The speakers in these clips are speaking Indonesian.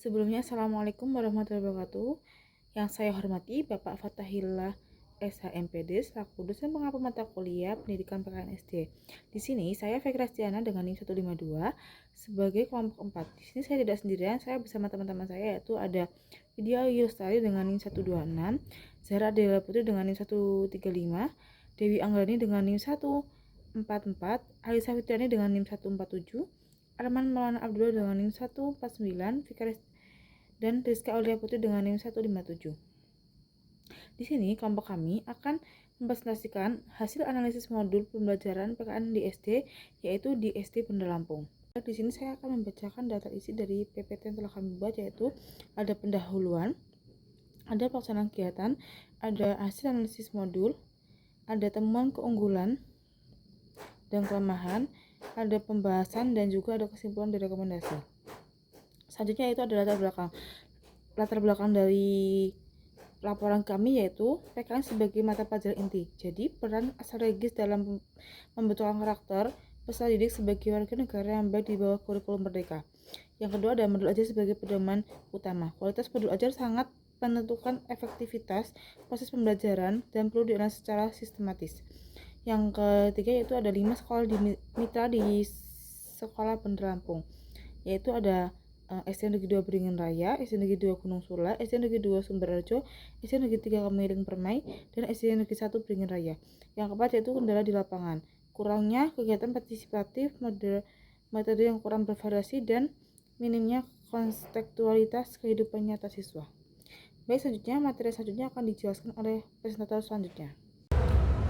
Sebelumnya, Assalamualaikum warahmatullahi wabarakatuh. Yang saya hormati Bapak Fathahillah SHMPD selaku dosen pengampu mata kuliah Pendidikan PKN SD. Di sini saya Fikra Stiana dengan NIM 152 sebagai kelompok 4. Di sini saya tidak sendirian, saya bersama teman-teman saya yaitu ada Vidya Yustari dengan NIM 126, Zahra Dewa Putri dengan NIM 135, Dewi Anggrani dengan NIM 144, Alisa Fitriani dengan NIM 147, Arman Maulana Abdullah dengan NIM 149, Fikri dan Rizka Aulia Putri dengan NIM 157. Di sini kelompok kami akan mempresentasikan hasil analisis modul pembelajaran PKN di SD, yaitu di SD Bandar Lampung. Di sini saya akan membacakan data isi dari PPT yang telah kami buat, yaitu ada pendahuluan, ada pelaksanaan kegiatan, ada hasil analisis modul, ada temuan keunggulan dan kelemahan, ada pembahasan, dan juga ada kesimpulan dan rekomendasi. Selanjutnya itu adalah latar belakang dari laporan kami, yaitu PKN sebagai mata pelajaran inti. Jadi peran strategis dalam membentukkan karakter peserta didik sebagai warga negara yang baik di bawah kurikulum merdeka. Yang kedua ada modul ajar sebagai pedoman utama. Kualitas modul ajar sangat menentukan efektivitas proses pembelajaran dan perlu dianalisis secara sistematis. Yang ketiga yaitu ada 5 sekolah mitra di sekolah Bandar Lampung, yaitu ada SD Negeri 2 Beringin Raya, SD Negeri 2 Gunung Sula, SD Negeri 2 Sumberarjo, SD Negeri 3 Kemiring Permai, dan SD Negeri 1 Beringin Raya. Yang keempat yaitu kendala di lapangan, kurangnya kegiatan partisipatif, metode yang kurang bervariasi, dan minimnya kontekstualitas kehidupan nyata siswa. Baik, selanjutnya materi selanjutnya akan dijelaskan oleh presentator selanjutnya.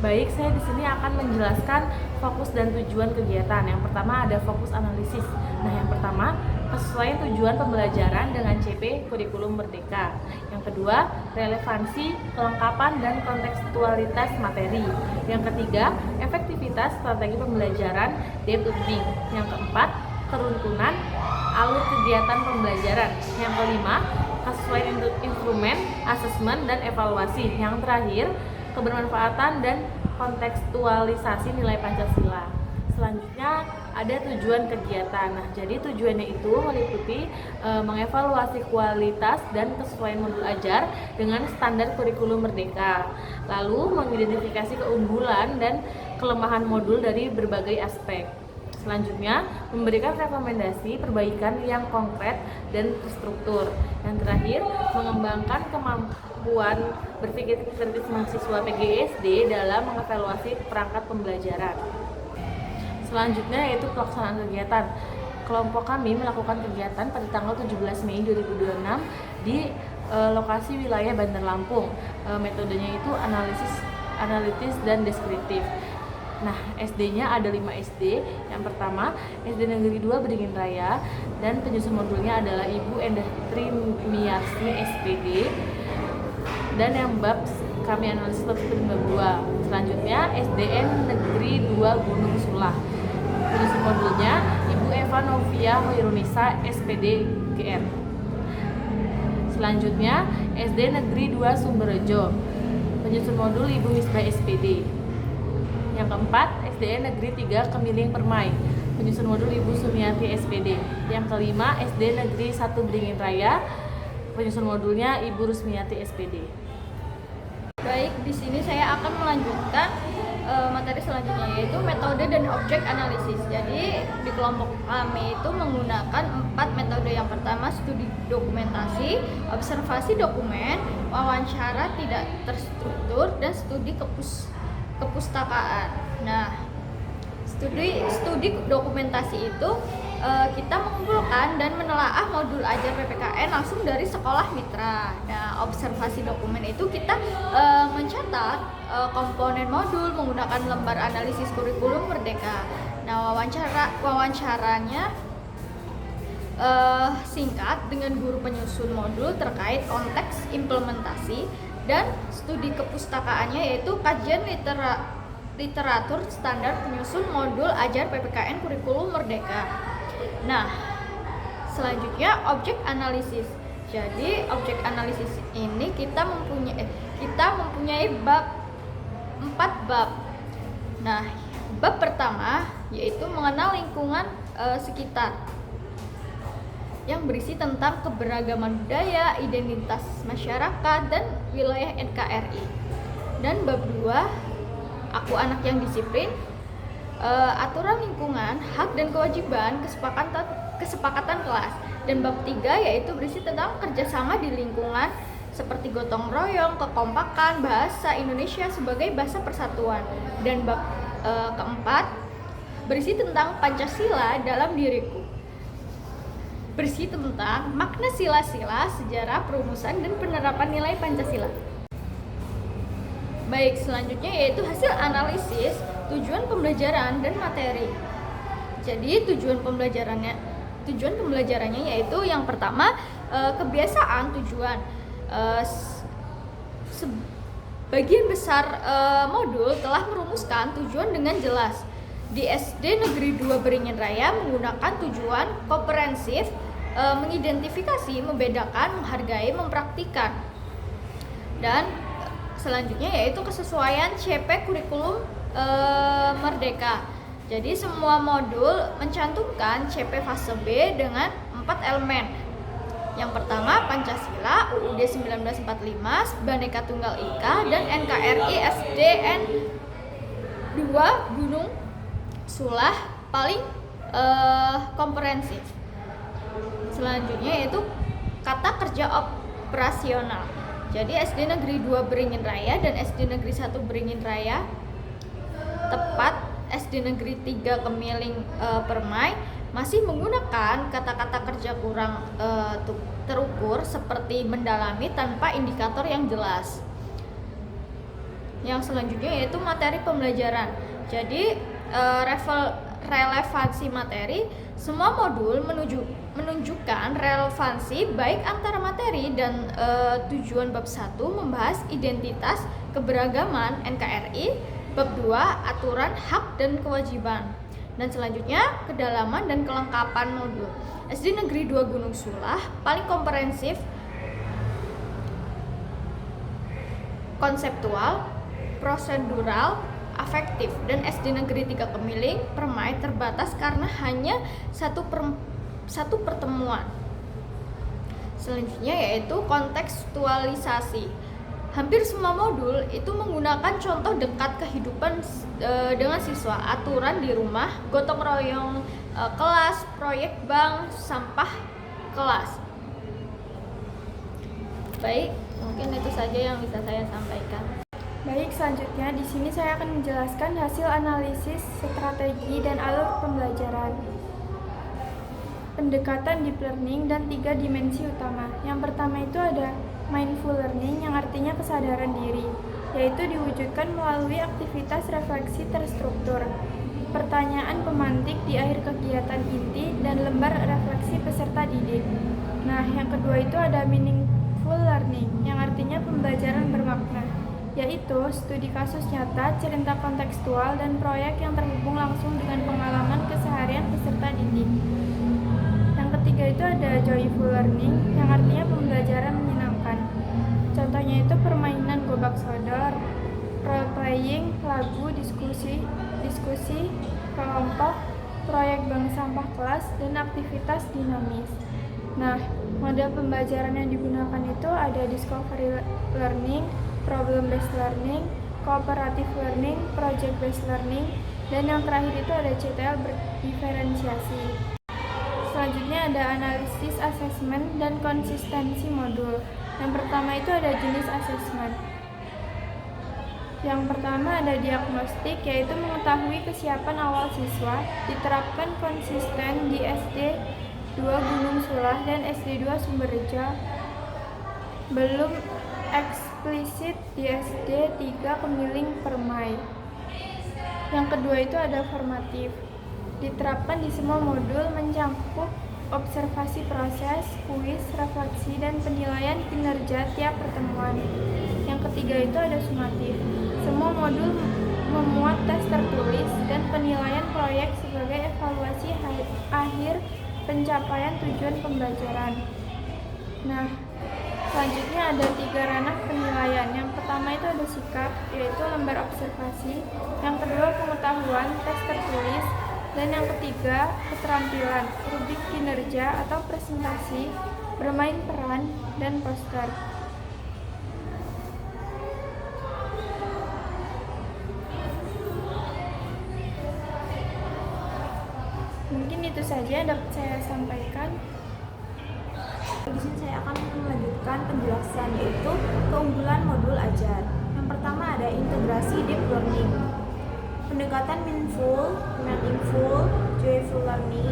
Baik, saya di sini akan menjelaskan fokus dan tujuan kegiatan. Yang pertama ada fokus analisis. Nah, yang pertama, kesesuaian tujuan pembelajaran dengan CP Kurikulum Merdeka. Yang kedua, relevansi, kelengkapan, dan kontekstualitas materi. Yang ketiga, efektivitas strategi pembelajaran depth learning. Yang keempat, kerukunan alur kegiatan pembelajaran. Yang kelima, kesesuaian instrumen, asesmen, dan evaluasi. Yang terakhir, kebermanfaatan dan kontekstualisasi nilai Pancasila. Selanjutnya ada tujuan kegiatan. Nah, jadi tujuannya itu meliputi mengevaluasi kualitas dan kesesuaian modul ajar dengan standar kurikulum merdeka. Lalu mengidentifikasi keunggulan dan kelemahan modul dari berbagai aspek. Selanjutnya, memberikan rekomendasi perbaikan yang konkret dan terstruktur. Yang terakhir, mengembangkan kemampuan berpikir kritis mahasiswa PGSD dalam mengevaluasi perangkat pembelajaran. Selanjutnya yaitu pelaksanaan kegiatan. Kelompok kami melakukan kegiatan pada tanggal 17 Mei 2026 di lokasi wilayah Bandar Lampung. Metodenya itu analitis dan deskriptif. Nah, SD-nya ada 5 SD. Yang pertama, SD Negeri 2 Beringin Raya, dan penyusun modulnya adalah Ibu Endah Trimiarsi SPD. Dan yang bab kami analisis bab 52. Selanjutnya, SDN Negeri 2 Gunung Sula. Penyusun modulnya Ibu Eva Novia Hoirunisa SPD GR. Selanjutnya, SD Negeri 2 Sumberarjo. Penyusun modul Ibu Misbah SPD. Yang keempat, SDN Negeri 3 Kemiling Permai. Penyusun modul Ibu Sumiati SPD. Yang kelima, SD Negeri 1 Beringin Raya. Penyusun modulnya Ibu Rusmiati SPD. Baik, di sini saya akan melanjutkan materi selanjutnya, yaitu metode dan objek analisis. Jadi di kelompok kami itu menggunakan 4 metode. Yang pertama, studi dokumentasi, observasi dokumen, wawancara tidak terstruktur, dan studi kepustakaan. Nah, studi dokumentasi itu kita mengumpulkan dan menelaah modul ajar PPKN langsung dari sekolah mitra. Nah, observasi dokumen itu kita mencatat komponen modul menggunakan lembar analisis kurikulum merdeka. Nah, wawancaranya singkat dengan guru penyusun modul terkait konteks implementasi, dan studi kepustakaannya yaitu kajian literatur standar penyusun modul ajar PPKN kurikulum merdeka. Nah, selanjutnya objek analisis. Jadi objek analisis ini kita mempunyai 4 bab. Nah, bab pertama yaitu mengenal lingkungan sekitar. yang berisi tentang keberagaman budaya, identitas masyarakat, dan wilayah NKRI. Dan bab 2, aku anak yang disiplin, aturan lingkungan, hak dan kewajiban, kesepakatan kelas. Dan bab 3 yaitu berisi tentang kerjasama di lingkungan seperti gotong royong, kekompakan, bahasa Indonesia sebagai bahasa persatuan. Dan bab keempat berisi tentang Pancasila dalam diriku, berisi tentang makna sila-sila, sejarah, perumusan, dan penerapan nilai Pancasila. Baik, selanjutnya yaitu hasil analisis, tujuan pembelajaran, dan materi. Jadi tujuan pembelajarannya yaitu yang pertama, kebiasaan tujuan. Sebagian besar modul telah merumuskan tujuan dengan jelas. Di SD Negeri 2 Beringin Raya menggunakan tujuan komprehensif, mengidentifikasi, membedakan, menghargai, mempraktikkan. Dan selanjutnya yaitu kesesuaian CP kurikulum Merdeka. Jadi semua modul mencantumkan CP fase B dengan 4 elemen. Yang pertama Pancasila, UUD 1945, Bhinneka Tunggal Ika, dan NKRI SDN 2 Gunung Sulah paling komprehensif. Selanjutnya yaitu kata kerja operasional. Jadi SD Negeri 2 Beringin Raya dan SD Negeri 1 Beringin Raya, tepat SD Negeri 3 Kemiling Permai, masih menggunakan kata-kata kerja kurang terukur seperti mendalami tanpa indikator yang jelas. Yang selanjutnya yaitu materi pembelajaran. Jadi relevansi materi, semua modul menunjukkan relevansi baik antara materi dan tujuan. Bab 1 membahas identitas keberagaman NKRI, bab 2 aturan hak dan kewajiban, dan selanjutnya kedalaman dan kelengkapan modul. SD Negeri 2 Gunung Sulah paling komprehensif, konseptual, prosedural, afektif, dan SD Negeri 3 Kemiling Permai terbatas karena hanya satu pertemuan. Selanjutnya yaitu kontekstualisasi. Hampir semua modul itu menggunakan contoh dekat kehidupan dengan siswa, aturan di rumah, gotong royong kelas, proyek bank, sampah kelas. Baik, mungkin itu saja yang bisa saya sampaikan. Baik, selanjutnya di sini saya akan menjelaskan hasil analisis, strategi, dan alur pembelajaran. Pendekatan deep learning dan 3 dimensi utama. Yang pertama itu ada mindful learning, yang artinya kesadaran diri, yaitu diwujudkan melalui aktivitas refleksi terstruktur, pertanyaan pemantik di akhir kegiatan inti, dan lembar refleksi peserta didik. Nah, yang kedua itu ada meaningful learning, yang artinya pembelajaran bermakna, yaitu studi kasus nyata, cerita kontekstual, dan proyek yang terhubung langsung dengan pengalaman keseharian peserta didik. Yang ketiga itu ada joyful learning, yang artinya pembelajaran menyenangkan. Contohnya itu permainan gobak sodor, role playing, lagu, diskusi kelompok, proyek bank sampah kelas, dan aktivitas dinamis. Nah, model pembelajaran yang digunakan itu ada discovery learning, problem based learning, cooperative learning, project based learning, dan yang terakhir itu ada CTL berdiferensiasi. Selanjutnya ada analisis, assessment, dan konsistensi modul. Yang pertama itu ada jenis assessment. Yang pertama ada diagnostik, yaitu mengetahui kesiapan awal siswa, diterapkan konsisten di SD 2 Gunung Sulah dan SD 2 Sumberjo, belum eksplisit di SD 3 Kemiling Permai. Yang kedua itu ada formatif, diterapkan di semua modul, mencakup observasi proses, kuis, refleksi, dan penilaian kinerja tiap pertemuan. Yang ketiga itu ada sumatif, semua modul memuat tes tertulis dan penilaian proyek sebagai evaluasi akhir pencapaian tujuan pembelajaran. Nah, selanjutnya ada 3 ranah penilaian. Yang pertama itu ada sikap, yaitu lembar observasi. Yang kedua pengetahuan, tes tertulis. Dan yang ketiga, keterampilan, rubrik kinerja atau presentasi, bermain peran, dan poster. Mungkin itu saja yang dapat saya sampaikan. Di sini saya akan melanjutkan penjelasan, yaitu keunggulan modul ajar. Yang pertama ada integrasi deep learning, pendekatan meaningful, joyful learning,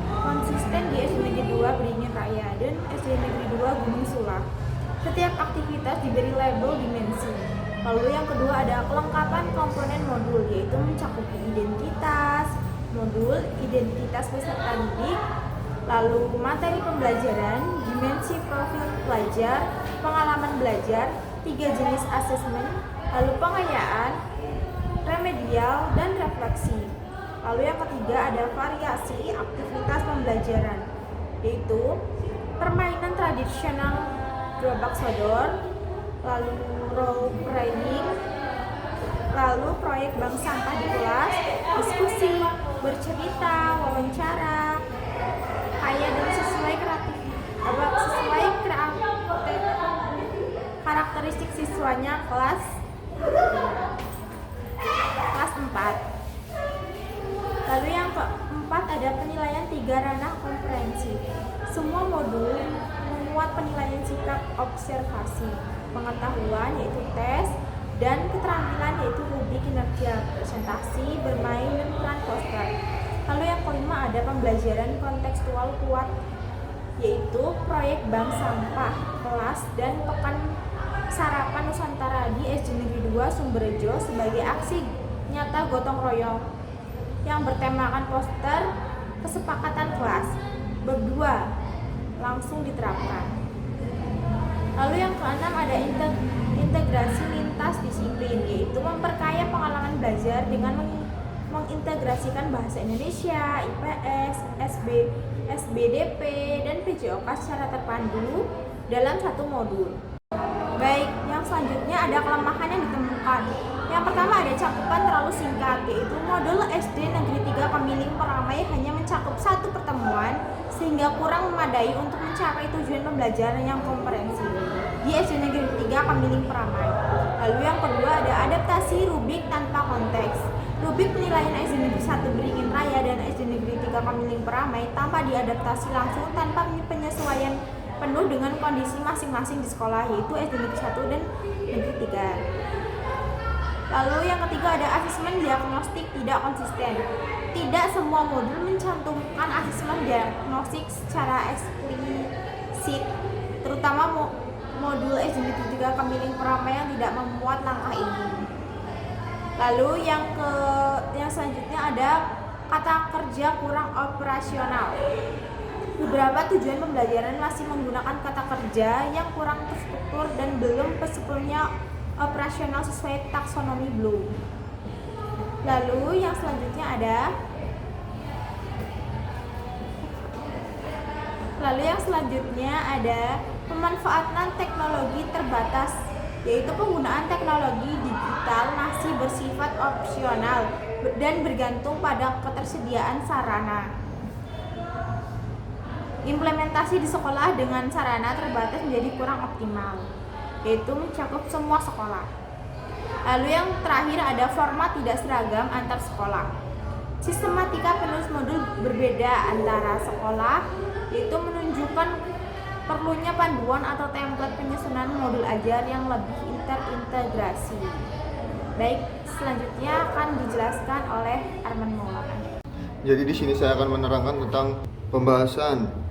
konsisten di SD Negeri 2 Beringin Raya dan SD Negeri 2 Gunung Sulah. Setiap aktivitas diberi label dimensi. Lalu yang kedua ada kelengkapan komponen modul, yaitu mencakup modul identitas peserta didik, lalu materi pembelajaran, dimensi profil pelajar, pengalaman belajar, 3 jenis asesmen, lalu pengayaan, remedial, dan refleksi. Lalu yang ketiga ada variasi aktivitas pembelajaran, yaitu permainan tradisional gerobak sodor, lalu role playing, lalu proyek bank sampah di kelas, diskusi, bercerita, wawancara, kaya dan sesuai karakteristik siswanya kelas 4. Lalu yang keempat ada penilaian 3 ranah komprehensi. Semua modul memuat penilaian sikap observasi, pengetahuan yaitu tes, dan keterampilan yaitu rubrik kinerja, presentasi, bermain, dan peran poster. Lalu yang kelima ada pembelajaran kontekstual kuat, yaitu proyek bank sampah kelas dan pekan sarapan Nusantara di SD Negeri 2 Sumberjo sebagai aksi nyata gotong royong yang bertemakan poster kesepakatan kelas berdua langsung diterapkan. Lalu yang keenam ada integrasi lintas disiplin, yaitu memperkaya pengalaman belajar dengan mengintegrasikan bahasa Indonesia, IPS, SBDP, dan PJOK secara terpadu dalam satu modul. Baik, yang selanjutnya ada kelemahan yang ditemukan. Yang pertama ada cakupan terlalu singkat, yaitu modul SD Negeri 3 Kemiling Peramai hanya mencakup 1 pertemuan sehingga kurang memadai untuk mencapai tujuan pembelajaran yang komprehensif di SD Negeri 3 Kemiling Peramai. Lalu yang kedua ada adaptasi rubrik tanpa konteks. Rubrik penilaian SD Negeri 1 Beringin Raya dan SD Negeri 3 Kemiling Peramai tanpa diadaptasi langsung tanpa penyesuaian penuh dengan kondisi masing-masing di sekolah, yaitu SD Negeri 1 dan Negeri 3. Lalu yang ketiga ada asesmen diagnostik tidak konsisten. Tidak semua modul mencantumkan asesmen diagnostik secara eksplisit, terutama modul SD Negeri 3 Kemiling Peramai yang tidak memuat langkah ini. Lalu yang selanjutnya ada kata kerja kurang operasional. Beberapa tujuan pembelajaran masih menggunakan kata kerja yang kurang terstruktur dan belum sepenuhnya operasional sesuai taksonomi Bloom. Lalu yang selanjutnya ada pemanfaatan teknologi terbatas, yaitu penggunaan teknologi digital masih bersifat opsional dan bergantung pada ketersediaan sarana. Implementasi di sekolah dengan sarana terbatas menjadi kurang optimal, yaitu mencakup semua sekolah. Lalu yang terakhir ada format tidak seragam antar sekolah. Sistematika penulis modul berbeda antara sekolah, yaitu menunjukkan perlunya panduan atau template penyusunan modul ajar yang lebih terintegrasi. Baik, selanjutnya akan dijelaskan oleh Arman Maulana. Jadi di sini saya akan menerangkan tentang pembahasan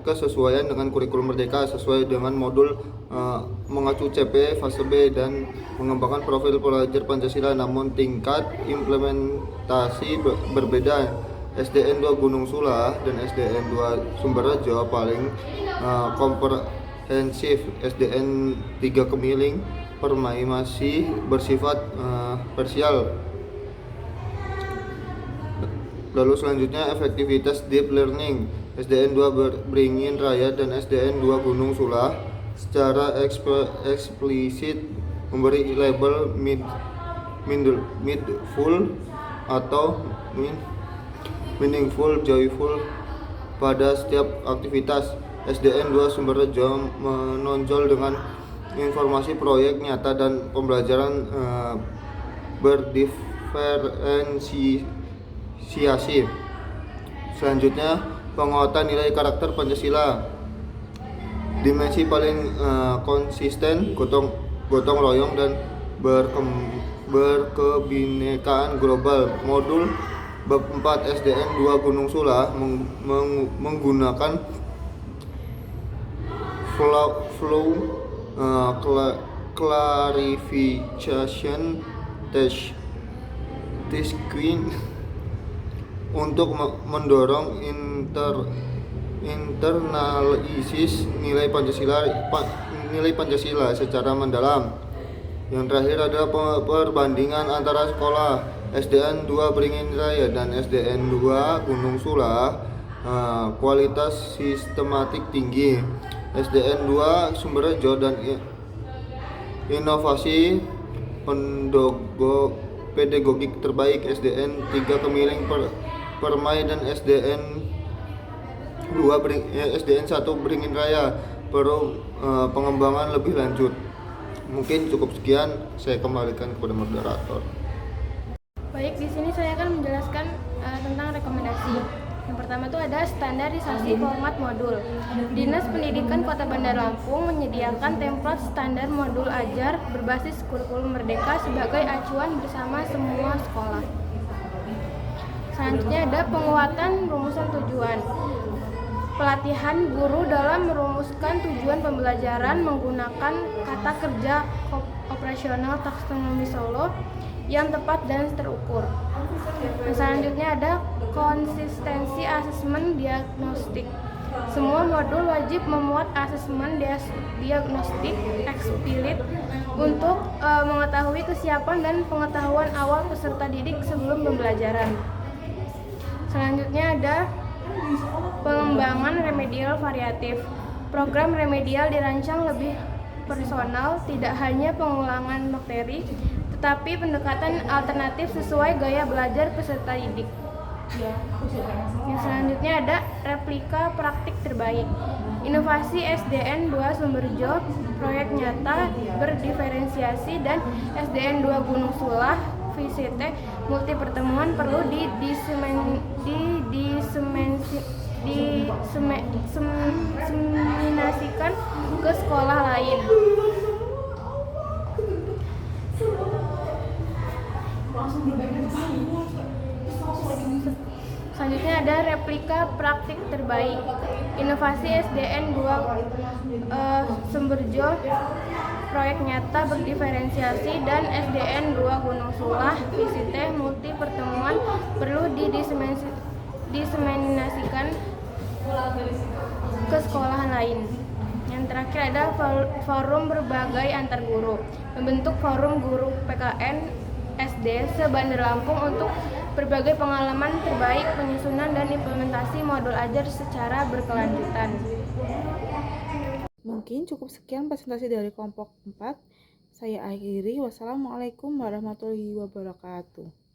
kesesuaian dengan kurikulum merdeka sesuai dengan modul mengacu CP fase B dan mengembangkan profil pelajar Pancasila, namun tingkat implementasi berbeda. SDN 2 Gunung Sulah dan SDN 2 Sumberjo paling komprehensif. SDN 3 Kemiling Permai masih bersifat parsial. Lalu selanjutnya efektivitas deep learning. SDN 2 Beringin Raya dan SDN 2 Gunung Sulah secara eksplisit memberi label mindful atau meaningful, joyful pada setiap aktivitas. SDN 2 Sumberjo menonjol dengan informasi proyek nyata dan pembelajaran berdiferensiasi. Selanjutnya, penguatan nilai karakter Pancasila. Dimensi paling konsisten, gotong royong dan berkebinekaan global. Modul bab 4 SDN 2 Gunung Sula menggunakan flow clarification testing untuk mendorong internalisis nilai Pancasila secara mendalam. Yang terakhir adalah perbandingan antara sekolah SDN 2 Beringin Raya dan SDN 2 Gunung Sula. Kualitas sistematik tinggi SDN 2 Sumberjo dan inovasi pedagogik terbaik SDN 3 Kemiling Permai dan SDN 1 Beringin Raya perlu pengembangan lebih lanjut. Mungkin cukup sekian, saya kembalikan kepada moderator. Baik, di sini saya akan menjelaskan tentang rekomendasi. Yang pertama itu ada standarisasi format modul. Dinas Pendidikan Kota Bandar Lampung menyediakan template standar modul ajar berbasis kurikulum Merdeka sebagai acuan bersama semua sekolah. Selanjutnya ada penguatan rumusan tujuan. Pelatihan guru dalam merumuskan tujuan pembelajaran menggunakan kata kerja operasional taksonomi Solo yang tepat dan terukur. Selanjutnya ada konsistensi asesmen diagnostik. Semua modul wajib memuat asesmen diagnostik eksplisit untuk mengetahui kesiapan dan pengetahuan awal peserta didik sebelum pembelajaran. Selanjutnya ada pengembangan remedial variatif. Program remedial dirancang lebih personal, tidak hanya pengulangan materi, tetapi pendekatan alternatif sesuai gaya belajar peserta didik. Yang selanjutnya ada replika praktik terbaik. Inovasi SDN 2 Sumberjo, proyek nyata berdiferensiasi, dan SDN 2 Gunung Sula, VCT multi pertemuan perlu diseminasikan ke sekolah lain. Selanjutnya ada replika praktik terbaik. Inovasi SDN 2 Sumberjo, proyek nyata berdiferensiasi, dan SDN 2 Gunung Sula, VCT multi pertemuan perlu diseminasikan ke sekolah lain. Yang terakhir ada forum berbagai antar guru. Membentuk forum guru PKN SD se-Bandar Lampung untuk berbagai pengalaman terbaik penyusunan dan implementasi modul ajar secara berkelanjutan. Mungkin cukup sekian presentasi dari kelompok 4. Saya akhiri. Wassalamualaikum warahmatullahi wabarakatuh.